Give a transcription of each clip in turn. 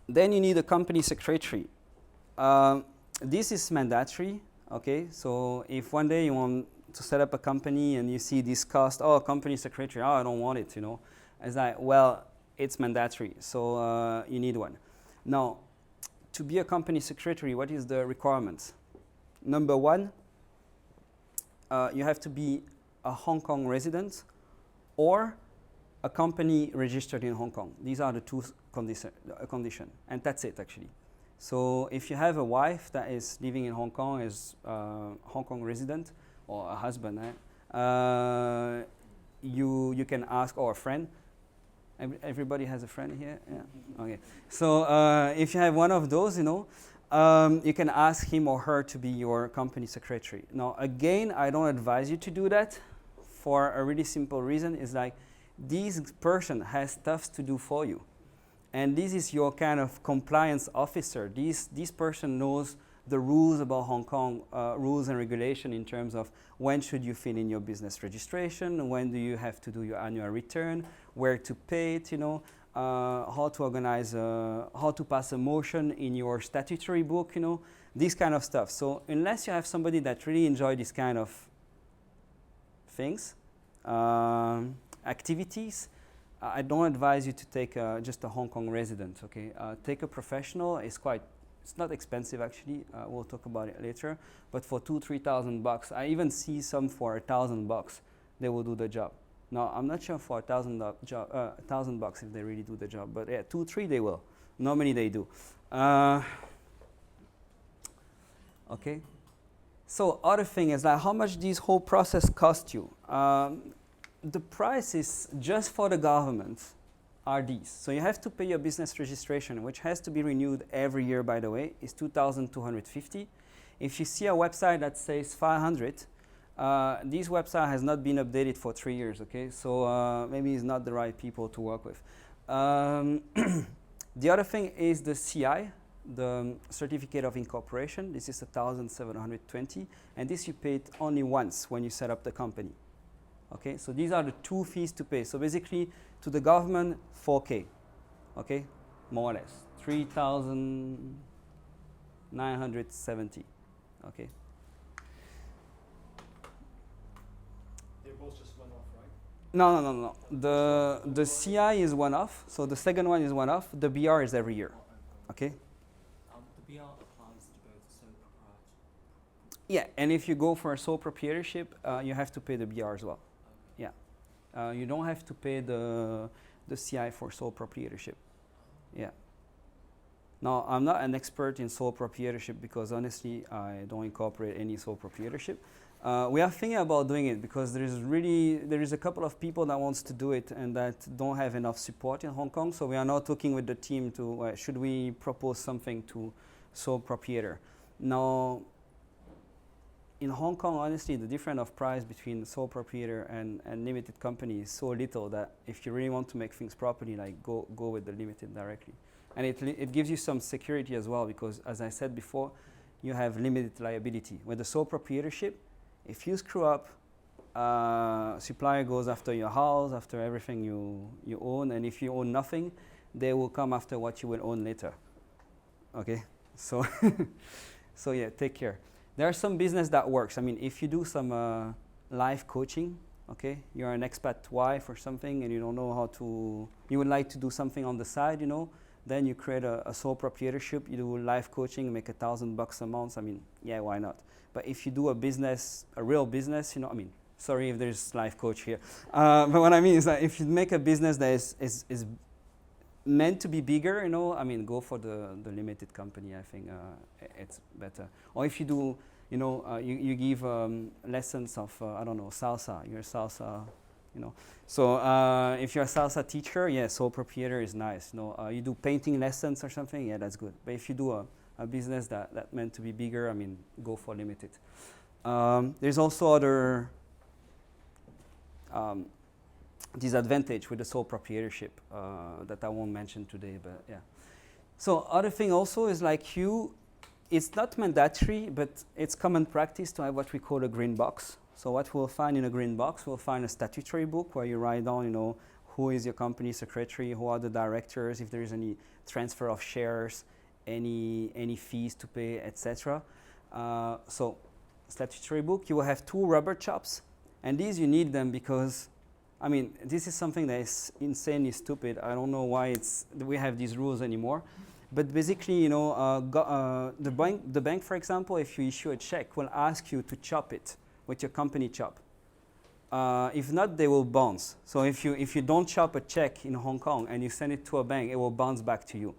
Then you need a company secretary. This is mandatory, okay? So if one day you want to set up a company and you see this cost, oh, company secretary, oh, I don't want it, you know. It's like, well, it's mandatory, so you need one. Now, to be a company secretary, what is the requirements? Number one, you have to be a Hong Kong resident or a company registered in Hong Kong. These are the two conditions, and that's it actually. So if you have a wife that is living in Hong Kong as a Hong Kong resident, or a husband, you can ask, or a friend. Everybody has a friend here? Yeah. Okay. So if you have one of those, you know, you can ask him or her to be your company secretary. Now, again, I don't advise you to do that for a really simple reason. Is like, this person has stuff to do for you. And this is your kind of compliance officer. This person knows the rules about Hong Kong, rules and regulation in terms of when should you fill in your business registration, when do you have to do your annual return, where to pay it, you know, how to organize, how to pass a motion in your statutory book, you know, this kind of stuff. So unless you have somebody that really enjoys this kind of things, activities, I don't advise you to take just a Hong Kong resident, okay? Take a professional. It's not expensive actually. We'll talk about it later. But for $2,000-3,000, I even see some for $1,000. They will do the job. Now I'm not sure for $1,000 if they really do the job, but yeah, 2-3 they will. Normally they do. Okay. So other thing is like how much this whole process cost you. The prices just for the government are these. So you have to pay your business registration, which has to be renewed every year, by the way, is $2,250. If you see a website that says 500, this website has not been updated for 3 years, okay? So maybe it's not the right people to work with. The other thing is the CI, the Certificate of Incorporation. This is $1,720, and this you pay it only once when you set up the company. Okay, so these are the two fees to pay. So basically, to the government, $4K, okay, more or less, $3,970, okay. They're both just one-off, right? No. The CI is one-off. So the second one is one-off. The BR is every year, okay. The BR applies to both sole proprietorship. Yeah, and if you go for a sole proprietorship, you have to pay the BR as well. You don't have to pay the CI for sole proprietorship. Yeah. Now, I'm not an expert in sole proprietorship because honestly, I don't incorporate any sole proprietorship. We are thinking about doing it because there is a couple of people that wants to do it and that don't have enough support in Hong Kong. So we are now talking with the team to should we propose something to sole proprietor. Now, in Hong Kong, honestly, the difference of price between sole proprietor and limited company is so little that if you really want to make things properly, like go with the limited directly. And it gives you some security as well because, as I said before, you have limited liability. With the sole proprietorship, if you screw up, supplier goes after your house, after everything you own, and if you own nothing, they will come after what you will own later. Okay, so so yeah, take care. There are some business that works. I mean, if you do some life coaching, okay, you're an expat wife or something, and you don't know how to, you would like to do something on the side, you know, then you create a sole proprietorship, you do life coaching, make $1,000 a month. I mean, yeah, why not? But if you do a business, a real business, you know, I mean, sorry if there's life coach here, but what I mean is that if you make a business that is meant to be bigger, you know, I mean, go for the limited company. I think it's better. Or if you do, you know, you give lessons of, I don't know, salsa. You're a salsa, you know. So if you're a salsa teacher, yeah, sole proprietor is nice. You know, you do painting lessons or something, yeah, that's good. But if you do a business that meant to be bigger, I mean, go for limited. There's also other disadvantage with the sole proprietorship that I won't mention today, but yeah. So other thing also is like it's not mandatory, but it's common practice to have what we call a green box. So what we'll find in a green box, we'll find a statutory book where you write down, you know, who is your company secretary, who are the directors, if there is any transfer of shares, any fees to pay, etc. So statutory book, you will have 2 rubber chops, and these you need them because, I mean, this is something that is insanely stupid. I don't know why we have these rules anymore. But basically, you know, the bank, for example, if you issue a check, will ask you to chop it with your company chop. If not, they will bounce. So if you don't chop a check in Hong Kong and you send it to a bank, it will bounce back to you.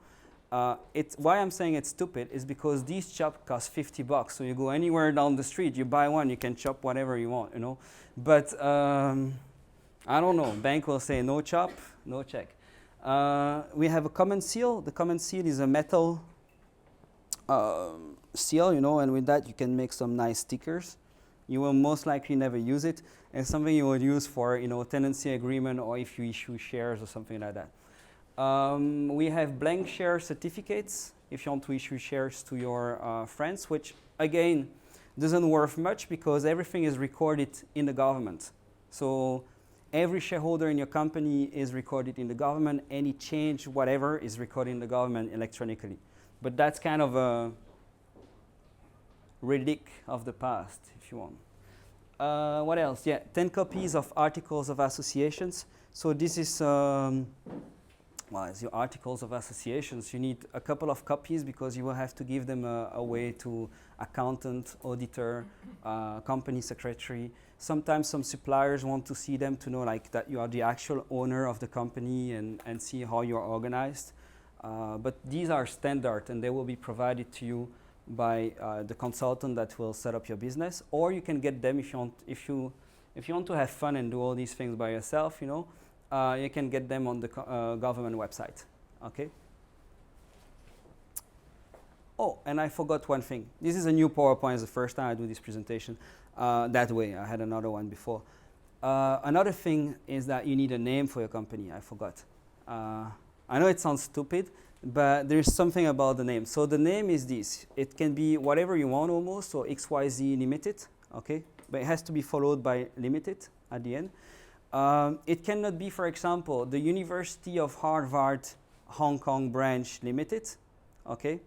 Why I'm saying it's stupid is because these chops cost $50. So you go anywhere down the street, you buy one, you can chop whatever you want, you know. But I don't know. Bank will say no chop, no check. We have a common seal. The common seal is a metal seal, you know, and with that you can make some nice stickers. You will most likely never use it. It's something you would use for, you know, tenancy agreement or if you issue shares or something like that. We have blank share certificates if you want to issue shares to your friends, which again doesn't worth much because everything is recorded in the government. So every shareholder in your company is recorded in the government. Any change, whatever, is recorded in the government electronically. But that's kind of a relic of the past, if you want. What else? Yeah, 10 copies of articles of associations. So this is, well, as your articles of associations, you need a couple of copies because you will have to give them away to accountant, auditor, company secretary. Sometimes some suppliers want to see them to know like that you are the actual owner of the company and see how you are organized. But these are standard and they will be provided to you by the consultant that will set up your business, or you can get them if you want to have fun and do all these things by yourself, you know. You can get them on the government website. Okay. Oh, and I forgot one thing. This is a new PowerPoint. It's the first time I do this presentation that way. I had another one before. Another thing is that you need a name for your company. I forgot. I know it sounds stupid, but there's something about the name. So the name is this. It can be whatever you want almost, so XYZ Limited, okay? But it has to be followed by Limited at the end. It cannot be, for example, the University of Harvard Hong Kong Branch Limited, okay?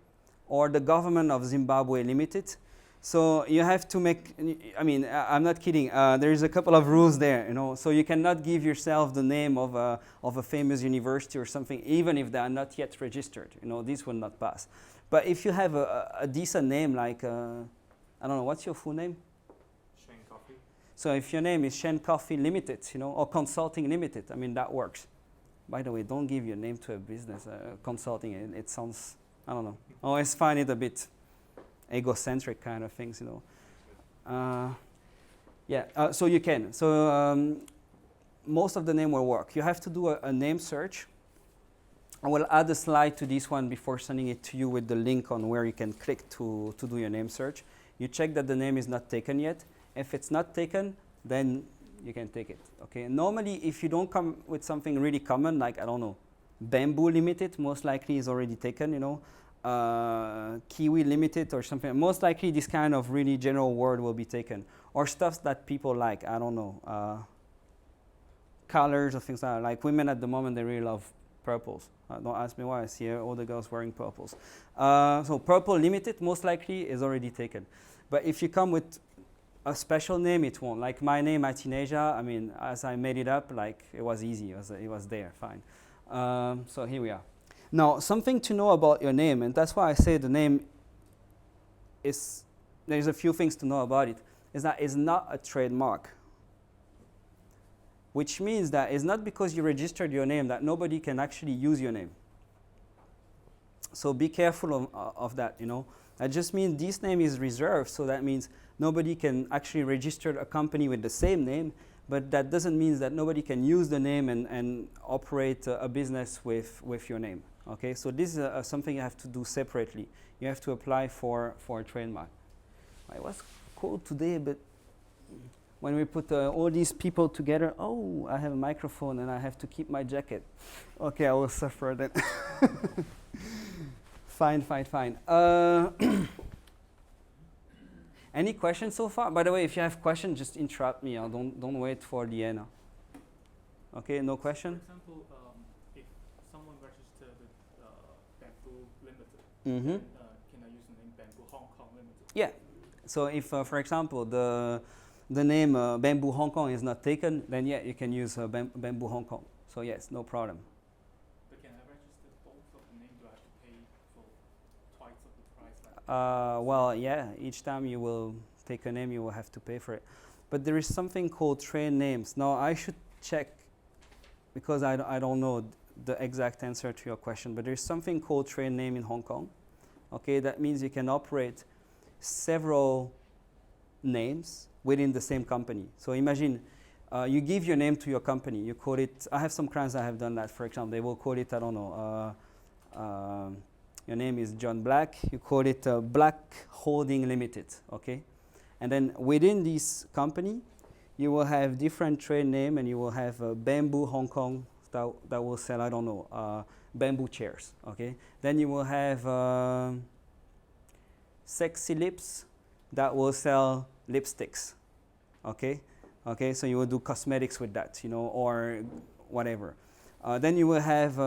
Or the Government of Zimbabwe Limited. So you have to make, I mean, I'm not kidding. There's a couple of rules there, you know. So you cannot give yourself the name of a famous university or something, even if they are not yet registered. You know, this will not pass. But if you have a decent name, like, I don't know, what's your full name? Shane Coffee. So if your name is Shen Coffee Limited, you know, or Consulting Limited, I mean, that works. By the way, don't give your name to a business, consulting. It sounds, I don't know. I always find it a bit egocentric kind of things, you know. So you can. So most of the name will work. You have to do a name search. I will add a slide to this one before sending it to you with the link on where you can click to do your name search. You check that the name is not taken yet. If it's not taken, then you can take it. Okay. Normally, if you don't come with something really common, like, I don't know, Bamboo Limited, most likely is already taken, you know. Kiwi Limited or something. Most likely this kind of really general word will be taken. Or stuff that people like, I don't know, colors or things like that. Like women at the moment, they really love purples. Don't ask me why. I see all the girls wearing purples. So Purple Limited most likely is already taken. But if you come with a special name, it won't. Like my name, ATHENASIA, I mean, as I made it up, like it was easy. It was there, fine. So here we are. Now, something to know about your name, and that's why I say the name is, there's a few things to know about it, is that it's not a trademark. Which means that it's not because you registered your name that nobody can actually use your name. So be careful of that, you know. That just means this name is reserved, so that means nobody can actually register a company with the same name, but that doesn't mean that nobody can use the name and operate a business with your name. Okay, so this is something you have to do separately. You have to apply for a trademark. It was cold today, but when we put all these people together, oh, I have a microphone and I have to keep my jacket. Okay, I will suffer then. Fine. Any questions so far? By the way, if you have questions, just interrupt me. Don't wait for the end. Okay, no question? For example, if someone registered with Bamboo Limited, Mm-hmm. can I use the name Bamboo Hong Kong Limited? Yeah. So if, for example, the name Bamboo Hong Kong is not taken, then yeah, you can use Bamboo Hong Kong. So yes, no problem. But can I register both of the names? Do I have to pay for twice of the price? Like Well, yeah, each time you will take a name, you will have to pay for it. But there is something called trade names. Now, I should check because I don't know the exact answer to your question, but there's something called trade name in Hong Kong. Okay, that means you can operate several names within the same company. So imagine you give your name to your company. You call it, I have some clients that have done that, for example. They will call it, I don't know, your name is John Black. You call it Black Holding Limited, okay? And then within this company, you will have different trade name, and you will have Bamboo Hong Kong that will sell, I don't know, bamboo chairs, okay? Then you will have Sexy Lips that will sell lipsticks, okay? Okay, so you will do cosmetics with that, you know, or whatever. Then you will have,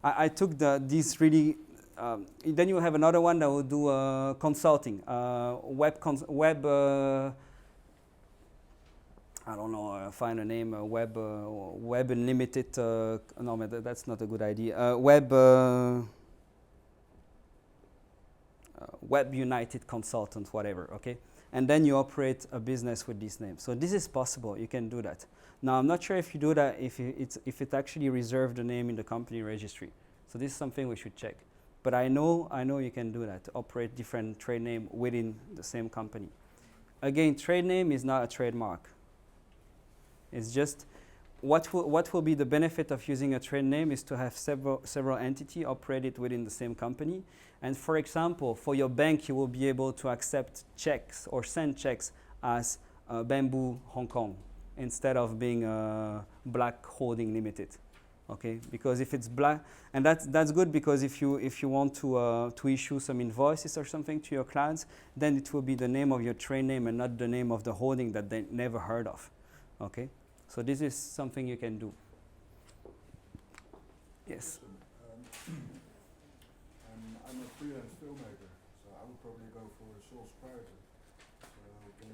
I took these really, then you will have another one that will do consulting, I don't know, find a name, Web Unlimited, no, that's not a good idea. Web United Consultant, whatever, okay? And then you operate a business with this name. So this is possible, you can do that. Now, I'm not sure if you do that, if it actually reserved the name in the company registry. So this is something we should check. But I know you can do that, operate different trade name within the same company. Again, trade name is not a trademark. It's just, what will be the benefit of using a trade name is to have several entities operated within the same company. And for example, for your bank, you will be able to accept checks or send checks as Bamboo Hong Kong instead of being Black Holding Limited. Okay, because if it's black, and that's good, because if you want to issue some invoices or something to your clients, then it will be the name of your trade name and not the name of the holding that they never heard of. Okay, so this is something you can do. Yes. I'm a freelance filmmaker, so I would probably go for a sole proprietor. So can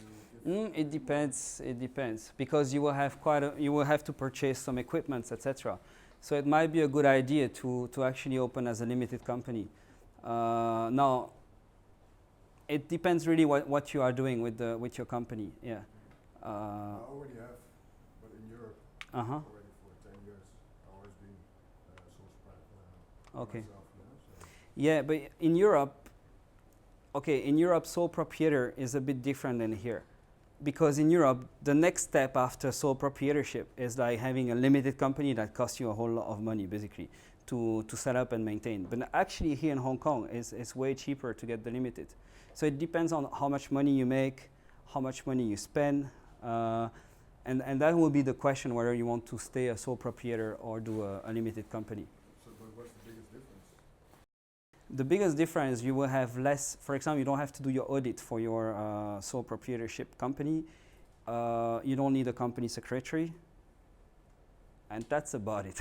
you give It depends. It depends, because you will have you will have to purchase some equipment, etc. So it might be a good idea to actually open as a limited company. Now, it depends really what you are doing with your company. Yeah. I already have, but in Europe, already for 10 years, I've always been sole proprietor. Okay. Myself, you know, so. Yeah, but in Europe, sole proprietor is a bit different than here. Because in Europe, the next step after sole proprietorship is like having a limited company that costs you a whole lot of money, basically, to set up and maintain. But actually here in Hong Kong, it's way cheaper to get the limited. So it depends on how much money you make, how much money you spend, and that will be the question whether you want to stay a sole proprietor or do a limited company. So, but what's the biggest difference? The biggest difference, you will have less, for example, you don't have to do your audit for your sole proprietorship company. You don't need a company secretary. And that's about it.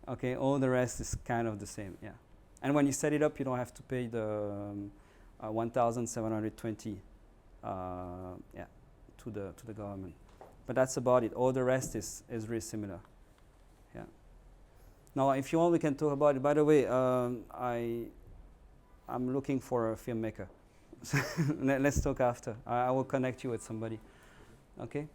Okay, all the rest is kind of the same, yeah. And when you set it up, you don't have to pay the 1,720 to the government. But that's about it. All the rest is really similar. Yeah. Now, if you want, we can talk about it. By the way, I'm looking for a filmmaker. Let's talk after. I will connect you with somebody. Okay.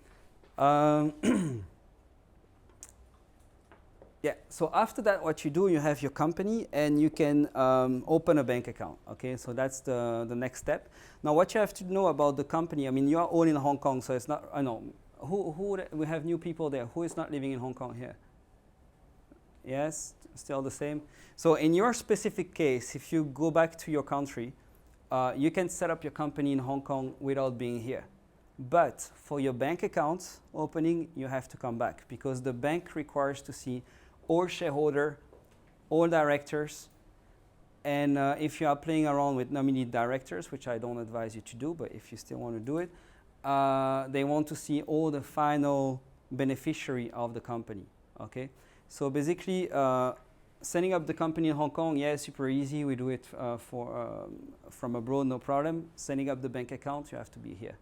Yeah. So after that, what you do, you have your company, and you can open a bank account. Okay. So that's the next step. Now, what you have to know about the company. I mean, you are all in Hong Kong, so it's not. I know. Who we have new people there. Who is not living in Hong Kong here? Yes, still the same. So in your specific case, if you go back to your country, you can set up your company in Hong Kong without being here. But for your bank account opening, you have to come back, because the bank requires to see all shareholder, all directors, and if you are playing around with nominee directors, which I don't advise you to do, but if you still want to do it, they want to see all the final beneficiary of the company. Okay, so basically, setting up the company in Hong Kong, yeah, super easy. We do it from abroad, no problem. Setting up the bank account, you have to be here.